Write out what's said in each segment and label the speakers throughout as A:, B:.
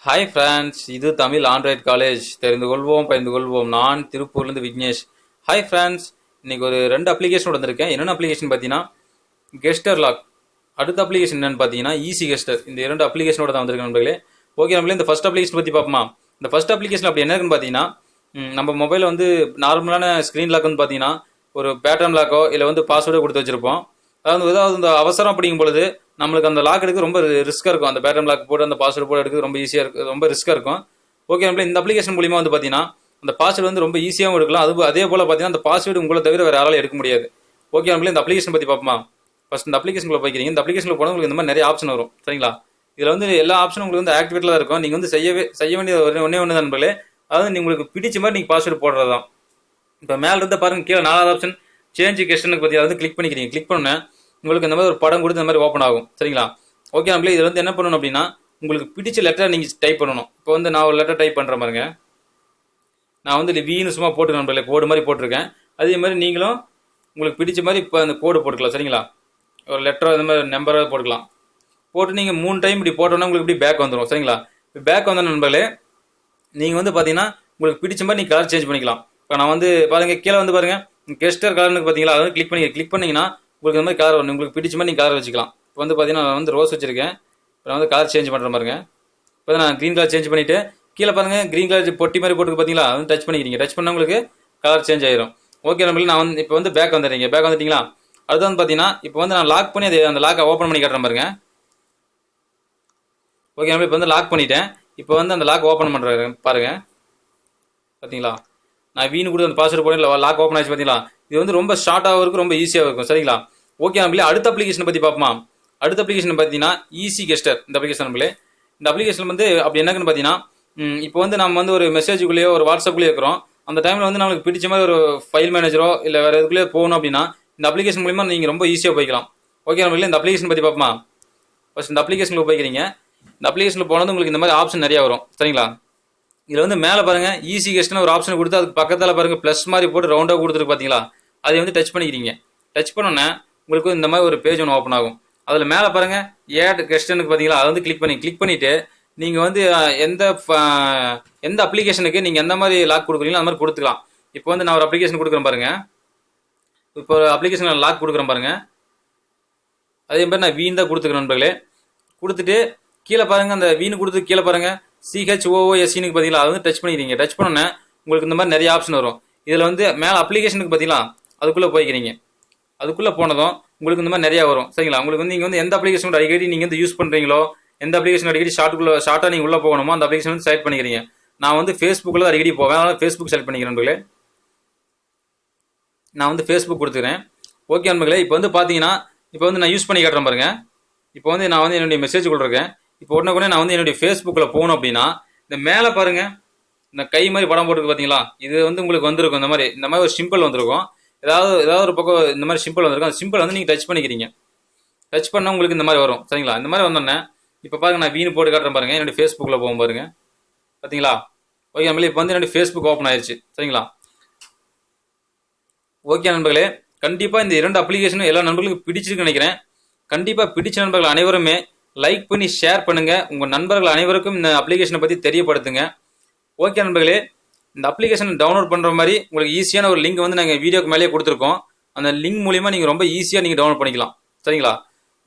A: Hi friends, இது Tamil Android college. தெரிந்து கொள்வோம், பகிர்ந்து கொள்வோம். நான் திருப்பூர்லேருந்து விக்னேஷ். ஹாய் ஃப்ரெண்ட்ஸ், இன்னைக்கு ஒரு 2 அப்ளிகேஷன் வந்திருக்கேன். என்னென்ன அப்ளிகேஷன் பார்த்தீங்கன்னா கெஸ்டர் லாக். அடுத்த அப்ளிகேஷன் என்னன்னு பார்த்தீங்கன்னா ஈஸி கெஸ்டர். இந்த 2 அப்ளிகேஷனோட தான் வந்திருக்கேன் நண்பர்களே. ஓகே நம்மளே இந்த ஃபர்ஸ்ட் அப்ளிகேஷன் பற்றி பார்ப்போமா? இந்த ஃபர்ஸ்ட் அப்ளிகேஷன் அப்படி என்ன இருக்குன்னு பார்த்தீங்கன்னா நம்ம மொபைலில் வந்து நார்மலான ஸ்க்ரீன் லாக் வந்து பார்த்தீங்கன்னா ஒரு பேட்டர்ன் லாக்கோ இல்லை வந்து பாஸ்வேர்டோ கொடுத்து வச்சிருப்போம். அதாவது இந்த அவசரம் அப்படிங்கும் பொழுது நம்மளுக்கு அந்த லாக் எடுக்க ரொம்ப ரிஸ்க்காக இருக்கும். அந்த பேட்டர்ன் லாக் போட்டு அந்த பாஸ்வேர்டு போட்டு எடுக்க ரொம்ப ஈஸியாக இருக்கும், ரொம்ப ரிஸ்க்காக இருக்கும். ஓகே நம்மளே இந்த அப்ளிகேஷன் மூலியமாக வந்து பார்த்தீங்கன்னா அந்த பாஸ்வேர்டு வந்து ரொம்ப ஈஸியாகவும் எடுக்கலாம். அதே போல் பார்த்தீங்கன்னா அந்த பாஸ்வேர்டு உங்களை தவிர வேறு யாராலும் எடுக்க முடியாது. ஓகே நம்மளே இந்த அப்ளிகேஷன் பற்றி பார்ப்போமா? ஃபர்ஸ்ட் இந்த அப்ளிகேஷனில் போய்க்கிறீங்க. இந்த அப்ளிகேஷனில் போனால் உங்களுக்கு இந்த மாதிரி நிறைய ஆப்ஷன் வரும், சரிங்களா? இதில் வந்து எல்லா ஆப்ஷனும் உங்களுக்கு வந்து ஆக்டிவேட்டில் தான் இருக்கும். நீங்கள் வந்து செய்ய வேண்டிய ஒன்றே ஒன்று தான் நண்பர்களே. அதாவது உங்களுக்கு பிடிச்ச மாதிரி நீங்கள் பாஸ்வேர்டு போடுறது தான். இப்போ மேலே இருந்து பாருங்க, கீழே 4வது ஆப்ஷன் சேஞ்ச் கெஸ்டனுக்கு பற்றி வந்து கிளிக் பண்ணிக்கிறீங்க. கிளிக் பண்ண உங்களுக்கு இந்த மாதிரி ஒரு படம் கொடுத்து இந்த மாதிரி ஓப்பன் ஆகும், சரிங்களா? ஓகே நம்மளே இதில் வந்து என்ன பண்ணணும் அப்படின்னா உங்களுக்கு பிடிச்ச லெட்டர் நீங்கள் டைப் பண்ணணும். இப்போ வந்து நான் ஒரு லெட்டர் டைப் பண்ணுற மாதிரிங்க. நான் வந்து வீணு சும்மா போட்டுருக்கேன் நண்பர்களே, கோடு மாதிரி போட்டிருக்கேன். அதே மாதிரி நீங்களும் உங்களுக்கு பிடிச்ச மாதிரி இப்போ அந்த கோடு போட்டுக்கலாம், சரிங்களா? ஒரு லெட்டரோ இந்த மாதிரி நம்பரோ போட்டுக்கலாம். போட்டு நீங்கள் 3 டைம் இப்படி போட்டோன்னா உங்களுக்கு இப்படி பேக் வந்துடும், சரிங்களா? இப்போ பேக் வந்த நண்பர்களே நீங்கள் வந்து பார்த்தீங்கன்னா உங்களுக்கு பிடிச்ச மாதிரி நீங்கள் கலர் சேஞ்ச் பண்ணிக்கலாம். இப்போ நான் வந்து பாருங்கள், கீழே வந்து பாருங்கள் கெஸ்டர் கலர்னு பார்த்தீங்களா, அதை வந்து கிளிக் பண்ணிங்கன்னா உங்களுக்கு இந்த மாதிரி கலர் வரும். உங்களுக்கு பிடிச்ச மாதிரி நீங்கள் கலர் வச்சுக்கலாம். இப்போ வந்து பார்த்தீங்கன்னா நான் வந்து ரோஸ் வச்சிருக்கேன். இப்போ நான் வந்து கலர் சேஞ்ச் பண்ணுற பாருங்க. இப்போ நான் க்ரீன் கலர் சேஞ்ச் பண்ணிவிட்டு கீழே பாருங்கள் க்ரீன் கலர் பொட்டி மாதிரி போட்டு பார்த்தீங்களா, அது வந்து டச் பண்ணிக்கிறீங்க. டச் பண்ணால் உங்களுக்கு கலர் சேஞ்ச் ஆயிரும். ஓகே நம்மளுக்கு நான் வந்து இப்போ வந்து பேக் வந்துடுறீங்க. பேக் வந்துட்டீங்களா? அடுத்து வந்து பார்த்தீங்கன்னா இப்போ வந்து நான் லாக் பண்ணி அந்த லாக்கை ஓப்பன் பண்ணி காட்டுறேன் பாருங்க. ஓகே நம்ம இப்போ வந்து லாக் பண்ணிட்டேன். இப்போ வந்து அந்த லாக் ஓப்பன் பண்ணுறேன் பாருங்க. பார்த்தீங்களா, நான் வீணு கூட அந்த பாஸ்வேர்டு போட லாக் ஓப்பன் ஆச்சு. பார்த்தீங்களா, இது வந்து ரொம்ப ஷார்ட்டாகவும் இருக்கும், ரொம்ப ஈஸியாக இருக்கும், சரிங்களா? ஓகே நம்மளே அடுத்த அப்ளிகேஷனை பற்றி பார்ப்போமா? அடுத்த அப்ளிகேஷன் பார்த்தீங்கன்னா ஈஸி கெஸ்டர். இந்த அப்ளிகேஷன் நம்மளே இந்த அப்ளிகேஷன் வந்து அப்படி என்னன்னு பார்த்தீங்கன்னா இப்போ வந்து நம்ம வந்து ஒரு மெசேஜுக்குள்ளேயோ ஒரு வாட்ஸ்அப்லேயே இருக்கிறோம். அந்த டைமில் வந்து நம்மளுக்கு பிடிச்ச மாதிரி ஒரு ஃபைல் மேனேஜரோ இல்லை வேறு எதுக்குள்ளேயே போகணும் அப்படின்னா இந்த அப்ளிகேஷன் மூலிமா நீங்கள் ரொம்ப ஈஸியாக போய்க்கலாம். ஓகே நம்மளே இந்த அப்ளிகேஷன் பற்றி பார்ப்போமா? ஃபர்ஸ்ட் இந்த அப்ளிகேஷனில் போய்க்கிறீங்க. இந்த அப்ளிகேஷனில் போனது உங்களுக்கு இந்த மாதிரி ஆப்ஷன் நிறையா வரும், சரிங்களா? இதில் வந்து மேலே பாருங்கள் ஈஸி கெஸ்ட்னு ஒரு ஆப்ஷன் கொடுத்து அதுக்கு பக்கத்தில் பாருங்கள் ப்ளஸ் மாதிரி போட்டு ரவுண்டாக கொடுத்துருக்கு, பார்த்தீங்களா? அதை வந்து டச் பண்ணிக்கிறீங்க. டச் பண்ணோன்னே உங்களுக்கு இந்த மாதிரி ஒரு பேஜ் ஒன்று ஓப்பன் ஆகும். அதில் மேலே பாருங்கள் ஏட் கெஸ்டனுக்கு பார்த்தீங்களா, அதை வந்து கிளிக் பண்ணிவிட்டு நீங்கள் வந்து எந்த அப்ளிகேஷனுக்கு நீங்கள் எந்த மாதிரி லாக் கொடுக்குறீங்களோ அந்த மாதிரி கொடுத்துக்கலாம். இப்போ வந்து நான் ஒரு அப்ளிகேஷன் கொடுக்குறேன் பாருங்கள். இப்போ ஒரு அப்ளிகேஷன் லாக் கொடுக்குறேன் பாருங்கள். அதே மாதிரி நான் வீண் தான் கொடுத்துக்கிறேன் நண்பர்களே. கொடுத்துட்டு கீழே பாருங்கள் அந்த வீணு கொடுத்து கீழே பாருங்கள் CHOOSனுக்கு பார்த்தீங்களா, அதை வந்து டச் பண்ணிக்கிறீங்க. டச் பண்ணோன்னே உங்களுக்கு இந்த மாதிரி நிறைய ஆப்ஷன் வரும். இதில் வந்து மேலே அப்ளிகேஷனுக்கு பார்த்தீங்களா, அதுக்குள்ளே போய்க்கிறீங்க. அதுக்குள்ளே போனதும் உங்களுக்கு இந்த மாதிரி நிறையா வரும், சரிங்களா? உங்களுக்கு வந்து நீங்கள் வந்து எந்த அப்ளிகேஷன் அடிக்கடி நீங்கள் வந்து யூஸ் பண்ணுறீங்களோ, எந்த அப்ளிகேஷன் அடிக்கடி ஷார்ட்டாக நீங்கள் உள்ளே போகணுமோ அந்த அப்ளிகேஷன் வந்து செலக்ட் பண்ணிக்கிறீங்க. நான் வந்து ஃபேஸ்புக்கில் அடிக்கடி போவேன், அதனால் ஃபேஸ்புக் செலக்ட் பண்ணிக்கிறேன் நண்பர்களே. நான் வந்து ஃபேஸ்புக் கொடுத்துக்கிறேன். ஓகே நண்பர்களே, இப்போ வந்து பார்த்தீங்கன்னா இப்போ வந்து நான் யூஸ் பண்ணி காட்டுறேன் பாருங்க. இப்போ வந்து நான் வந்து என்னுடைய மெசேஜ் கொடுத்துருக்கேன். இப்போ உடனே நான் வந்து என்னுடைய ஃபேஸ்புக்கில் போகணும் அப்படின்னா இந்த மேலே பாருங்க இந்த கை மாதிரி படம் போட்டுருக்கு, பார்த்தீங்களா? இது வந்து உங்களுக்கு வந்திருக்கும் இந்த மாதிரி ஒரு சிம்பிள் வந்திருக்கும். ஏதாவது ஒரு பக்கம் இந்த மாதிரி சிம்பிள் வந்திருக்கும். அந்த சிம்பிள் வந்து நீங்கள் டச் பண்ணிக்கிறீங்க. டச் பண்ணால் உங்களுக்கு இந்த மாதிரி வரும், சரிங்களா? இந்த மாதிரி வந்தோடனே இப்போ பாருங்க நான் வீணு போட்டு காட்டுறேன் பாருங்க. என்னுடைய ஃபேஸ்புக்கில் போகும் பாருங்க, பார்த்தீங்களா? ஓகே நம்மளே இப்போ வந்து என்னுடைய ஃபேஸ்புக் ஓப்பன் ஆயிடுச்சு, சரிங்களா? ஓகே நண்பர்களே, கண்டிப்பாக இந்த 2 அப்ளிகேஷனும் எல்லா நண்பர்களுக்கும் பிடிச்சிருக்குன்னு நினைக்கிறேன். கண்டிப்பாக பிடிச்ச நண்பர்கள் அனைவருமே லைக் பண்ணி ஷேர் பண்ணுங்க. உங்கள் நண்பர்கள் அனைவருக்கும் இந்த அப்ளிகேஷனை பற்றி தெரியப்படுத்துங்க. ஓகே நண்பர்களே, இந்த அப்ளிகேஷன் டவுன்லோட் பண்ணுற மாதிரி உங்களுக்கு ஈஸியான ஒரு லிங்க் வந்து நாங்கள் வீடியோக்கு மேலேயே கொடுத்துருக்கோம். அந்த லிங்க் மூலிமா நீங்கள் ரொம்ப ஈஸியாக நீங்கள் டவுன்லோட் பண்ணிக்கலாம், சரிங்களா?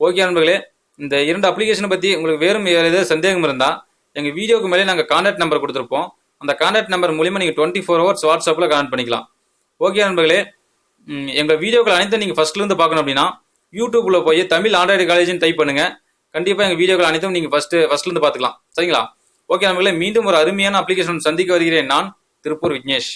A: ஓகே நண்பர்களே, இந்த 2 அப்ளிகேஷனை பற்றி உங்களுக்கு வேறு ஏதாவது சந்தேகம் இருந்தால் எங்கள் வீடியோக்கு மேலே நாங்கள் கான்டாக்ட் நம்பர் கொடுத்துருப்போம். அந்த கான்டாக்ட் நம்பர் மூலிமா நீங்கள் 24 hours வாட்ஸ்அப்பில் கான்டாக்ட் பண்ணிக்கலாம். ஓகே நண்பர்களே, எங்கள் வீடியோக்கள் அனைத்தும் நீங்கள் ஃபர்ஸ்ட்லேருந்து பார்க்கணும் அப்படின்னா யூடியூப்பில் போய் தமிழ் ஆண்ட்ராய்டு காலேஜ்னு டைப் பண்ணுங்கள். கண்டிப்பாக எங்கள் வீடியோக்கள் அனைத்தும் நீங்கள் ஃபர்ஸ்ட்லேருந்து பார்த்துக்கலாம், சரிங்களா? ஓகே நண்பர்களே, மீண்டும் ஒரு அருமையான அப்ளிகேஷன் சந்திக்க வருகிறேன். நான் திருப்பூர் விக்னேஷ்.